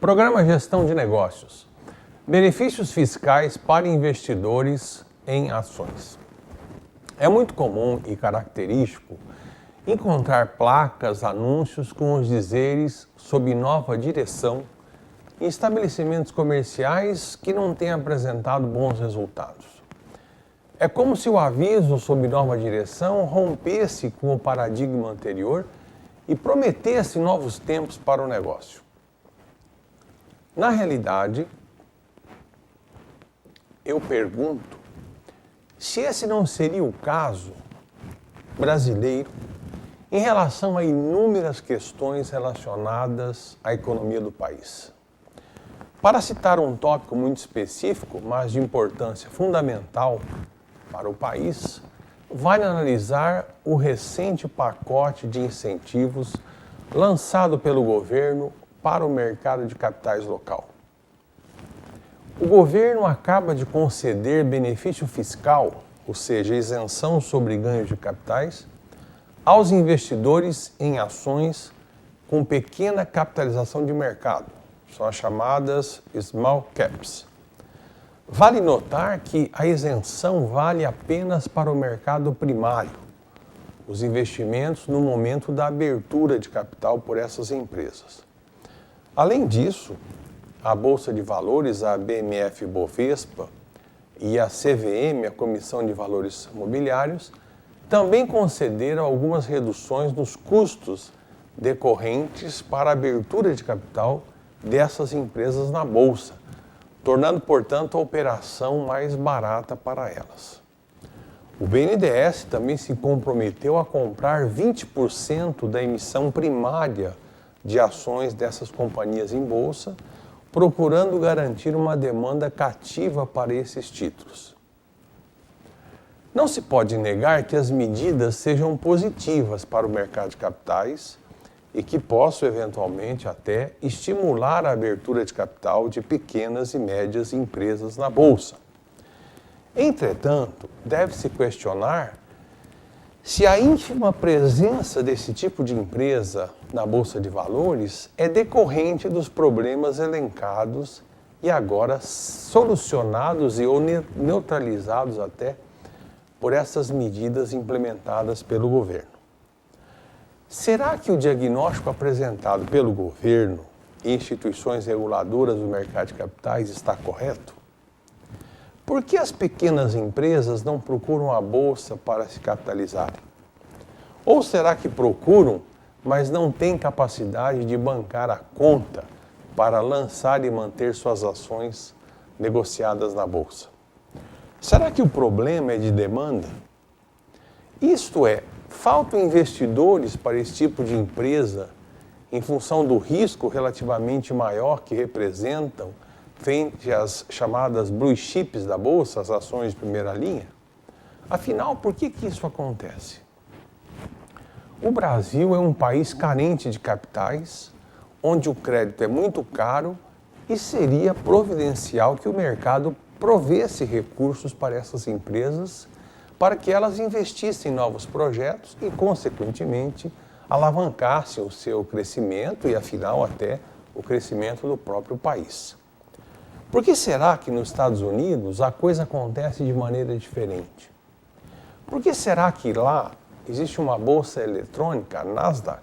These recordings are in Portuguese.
Programa Gestão de Negócios. Benefícios fiscais para investidores em ações. É muito comum e característico encontrar placas, anúncios com os dizeres sob nova direção em estabelecimentos comerciais que não têm apresentado bons resultados. É como se o aviso sob nova direção rompesse com o paradigma anterior e prometesse novos tempos para o negócio. Na realidade, eu pergunto se esse não seria o caso brasileiro em relação a inúmeras questões relacionadas à economia do país. Para citar um tópico muito específico, mas de importância fundamental para o país, vale analisar o recente pacote de incentivos lançado pelo governo para o mercado de capitais local. O governo acaba de conceder benefício fiscal, ou seja, isenção sobre ganhos de capitais, aos investidores em ações com pequena capitalização de mercado, são as chamadas small caps. Vale notar que a isenção vale apenas para o mercado primário, os investimentos no momento da abertura de capital por essas empresas. Além disso, a Bolsa de Valores, a BMF-Bovespa, e a CVM, a Comissão de Valores Mobiliários, também concederam algumas reduções nos custos decorrentes para a abertura de capital dessas empresas na Bolsa, tornando, portanto, a operação mais barata para elas. O BNDES também se comprometeu a comprar 20% da emissão primária de ações dessas companhias em bolsa, procurando garantir uma demanda cativa para esses títulos. Não se pode negar que as medidas sejam positivas para o mercado de capitais e que possam, eventualmente, até estimular a abertura de capital de pequenas e médias empresas na bolsa. Entretanto, deve-se questionar se a ínfima presença desse tipo de empresa na Bolsa de Valores é decorrente dos problemas elencados e agora solucionados ou neutralizados até por essas medidas implementadas pelo governo. Será que o diagnóstico apresentado pelo governo e instituições reguladoras do mercado de capitais está correto? Por que as pequenas empresas não procuram a bolsa para se capitalizarem? Ou será que procuram, mas não têm capacidade de bancar a conta para lançar e manter suas ações negociadas na bolsa? Será que o problema é de demanda? Isto é, faltam investidores para esse tipo de empresa em função do risco relativamente maior que representam frente às chamadas blue chips da Bolsa, as ações de primeira linha? Afinal, por que isso acontece? O Brasil é um país carente de capitais, onde o crédito é muito caro e seria providencial que o mercado provesse recursos para essas empresas para que elas investissem em novos projetos e, consequentemente, alavancassem o seu crescimento e, afinal, até o crescimento do próprio país. Por que será que nos Estados Unidos a coisa acontece de maneira diferente? Por que será que lá existe uma bolsa eletrônica, a Nasdaq,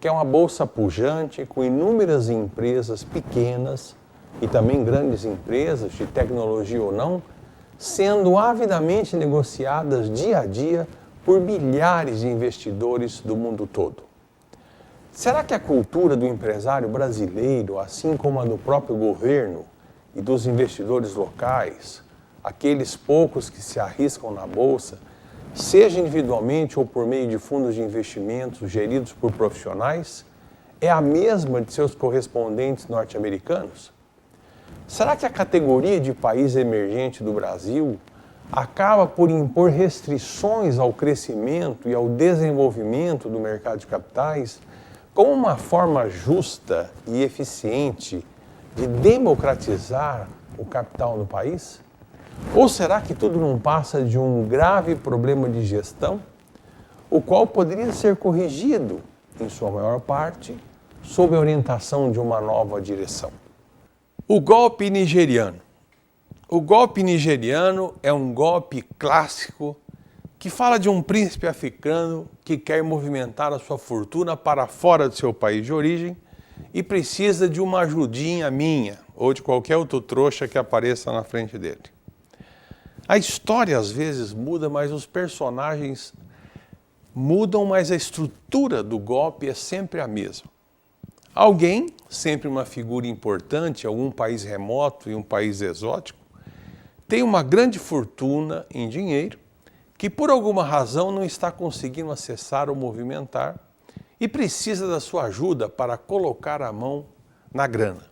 que é uma bolsa pujante com inúmeras empresas pequenas e também grandes empresas, de tecnologia ou não, sendo avidamente negociadas dia a dia por milhares de investidores do mundo todo? Será que a cultura do empresário brasileiro, assim como a do próprio governo e dos investidores locais, aqueles poucos que se arriscam na bolsa, seja individualmente ou por meio de fundos de investimentos geridos por profissionais, é a mesma de seus correspondentes norte-americanos? Será que a categoria de país emergente do Brasil acaba por impor restrições ao crescimento e ao desenvolvimento do mercado de capitais como uma forma justa e eficiente de democratizar o capital no país? Ou será que tudo não passa de um grave problema de gestão, o qual poderia ser corrigido, em sua maior parte, sob a orientação de uma nova direção? O golpe nigeriano. O golpe nigeriano é um golpe clássico que fala de um príncipe africano que quer movimentar a sua fortuna para fora do seu país de origem e precisa de uma ajudinha minha ou de qualquer outro trouxa que apareça na frente dele. A história às vezes muda, mas os personagens mudam, mas a estrutura do golpe é sempre a mesma. Alguém, sempre uma figura importante, algum país remoto e um país exótico, tem uma grande fortuna em dinheiro que por alguma razão não está conseguindo acessar ou movimentar e precisa da sua ajuda para colocar a mão na grana.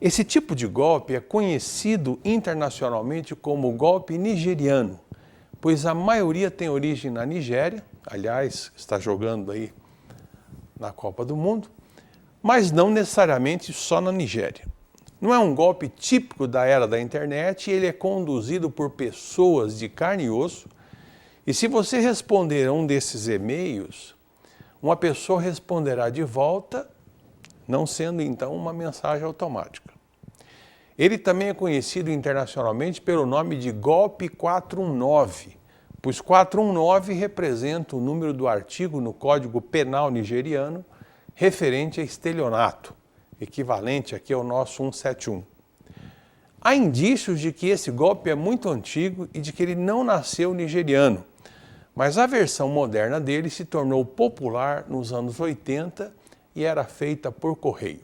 Esse tipo de golpe é conhecido internacionalmente como golpe nigeriano, pois a maioria tem origem na Nigéria, aliás, está jogando aí na Copa do Mundo, mas não necessariamente só na Nigéria. Não é um golpe típico da era da internet e ele é conduzido por pessoas de carne e osso. E se você responder a um desses e-mails, uma pessoa responderá de volta, não sendo então uma mensagem automática. Ele também é conhecido internacionalmente pelo nome de golpe 419, pois 419 representa o número do artigo no Código Penal nigeriano referente a estelionato, equivalente aqui ao nosso 171. Há indícios de que esse golpe é muito antigo e de que ele não nasceu nigeriano, mas a versão moderna dele se tornou popular nos anos 80 e era feita por correio.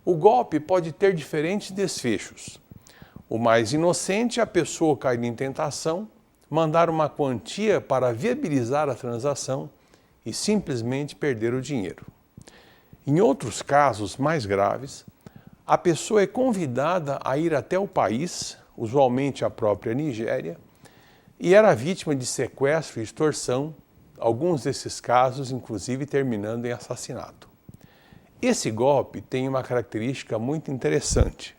O golpe pode ter diferentes desfechos. O mais inocente é a pessoa cair em tentação, mandar uma quantia para viabilizar a transação e simplesmente perder o dinheiro. Em outros casos mais graves, a pessoa é convidada a ir até o país, usualmente a própria Nigéria, e era vítima de sequestro e extorsão, alguns desses casos inclusive terminando em assassinato. Esse golpe tem uma característica muito interessante.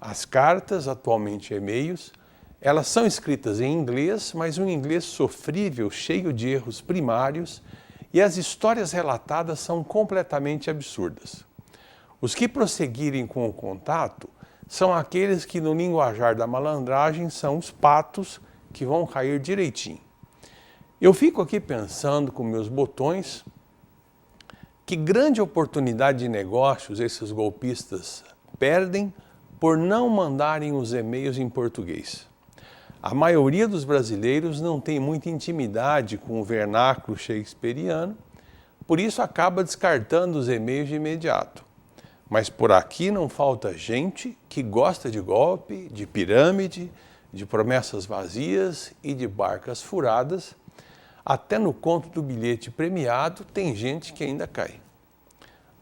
As cartas, atualmente e-mails, elas são escritas em inglês, mas um inglês sofrível, cheio de erros primários, e as histórias relatadas são completamente absurdas. Os que prosseguirem com o contato são aqueles que, no linguajar da malandragem, são os patos que vão cair direitinho. Eu fico aqui pensando com meus botões que grande oportunidade de negócios esses golpistas perdem por não mandarem os e-mails em português. A maioria dos brasileiros não tem muita intimidade com o vernáculo shakespeariano, por isso acaba descartando os e-mails de imediato. Mas por aqui não falta gente que gosta de golpe, de pirâmide, de promessas vazias e de barcas furadas. Até no conto do bilhete premiado tem gente que ainda cai.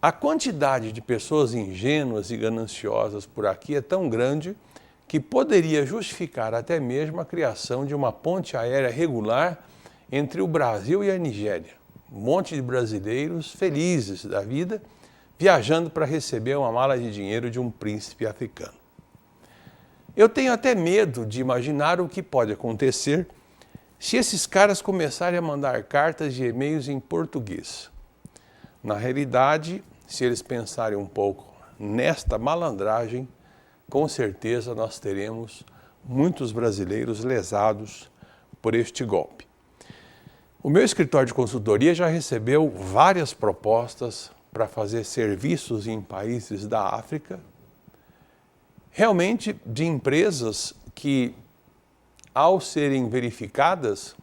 A quantidade de pessoas ingênuas e gananciosas por aqui é tão grande que poderia justificar até mesmo a criação de uma ponte aérea regular entre o Brasil e a Nigéria. Um monte de brasileiros felizes da vida, viajando para receber uma mala de dinheiro de um príncipe africano. Eu tenho até medo de imaginar o que pode acontecer se esses caras começarem a mandar cartas e e-mails em português. Na realidade, se eles pensarem um pouco nesta malandragem, com certeza nós teremos muitos brasileiros lesados por este golpe. O meu escritório de consultoria já recebeu várias propostas para fazer serviços em países da África, realmente de empresas que, ao serem verificadas,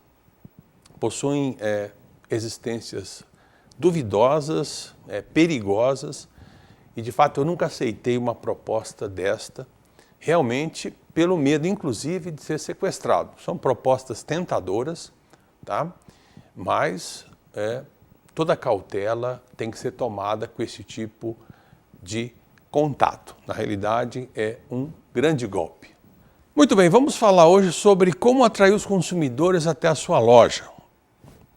possuem existências duvidosas, perigosas, e de fato eu nunca aceitei uma proposta desta, realmente pelo medo inclusive de ser sequestrado. São propostas tentadoras, tá? Mas toda cautela tem que ser tomada com esse tipo de contato. Na realidade é um grande golpe. Muito bem, vamos falar hoje sobre como atrair os consumidores até a sua loja.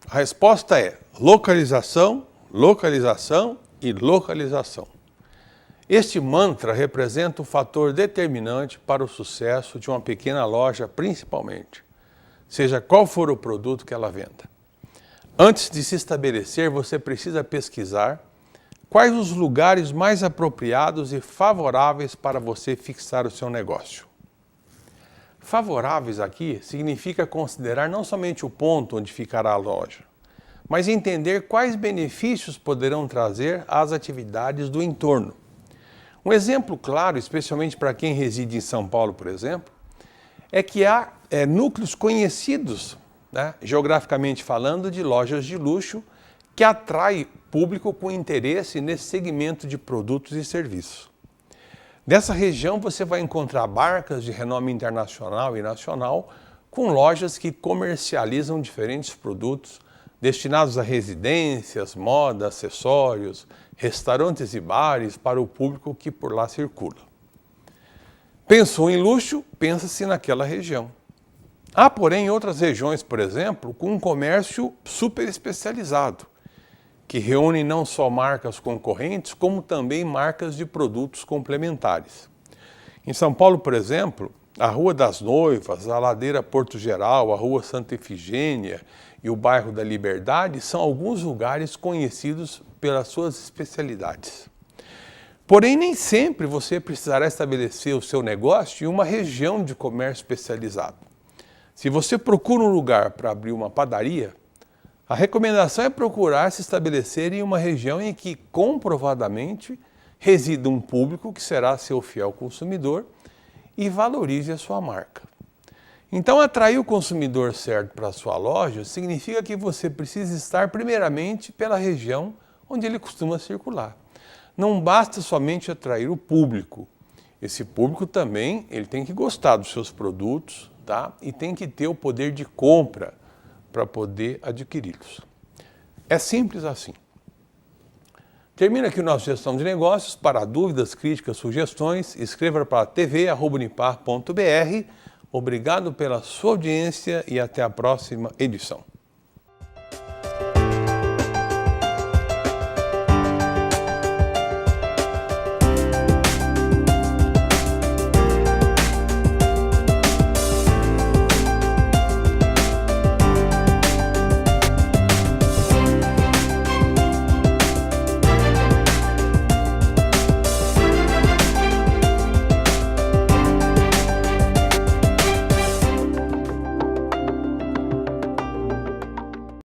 A resposta é localização, localização e localização. Este mantra representa o fator determinante para o sucesso de uma pequena loja, principalmente, seja qual for o produto que ela venda. Antes de se estabelecer, você precisa pesquisar Quais os lugares mais apropriados e favoráveis para você fixar o seu negócio? Favoráveis aqui significa considerar não somente o ponto onde ficará a loja, mas entender quais benefícios poderão trazer às atividades do entorno. Um exemplo claro, especialmente para quem reside em São Paulo, por exemplo, é que há núcleos conhecidos, né, geograficamente falando, de lojas de luxo que atraem público com interesse nesse segmento de produtos e serviços. Nessa região você vai encontrar marcas de renome internacional e nacional com lojas que comercializam diferentes produtos destinados a residências, moda, acessórios, restaurantes e bares para o público que por lá circula. Pensou em luxo, pensa-se naquela região. Há, porém, outras regiões, por exemplo, com um comércio super especializado, que reúne não só marcas concorrentes, como também marcas de produtos complementares. Em São Paulo, por exemplo, a Rua das Noivas, a Ladeira Porto Geral, a Rua Santa Efigênia e o bairro da Liberdade são alguns lugares conhecidos pelas suas especialidades. Porém, nem sempre você precisará estabelecer o seu negócio em uma região de comércio especializado. Se você procura um lugar para abrir uma padaria, a recomendação é procurar se estabelecer em uma região em que comprovadamente resida um público que será seu fiel consumidor e valorize a sua marca. Então, atrair o consumidor certo para a sua loja significa que você precisa estar primeiramente pela região onde ele costuma circular. Não basta somente atrair o público. Esse público também ele tem que gostar dos seus produtos, tá? E tem que ter o poder de compra para poder adquiri-los. É simples assim. Termina aqui o nosso Gestão de Negócios. Para dúvidas, críticas, sugestões, escreva para tv@unipar.br. Obrigado pela sua audiência e até a próxima edição.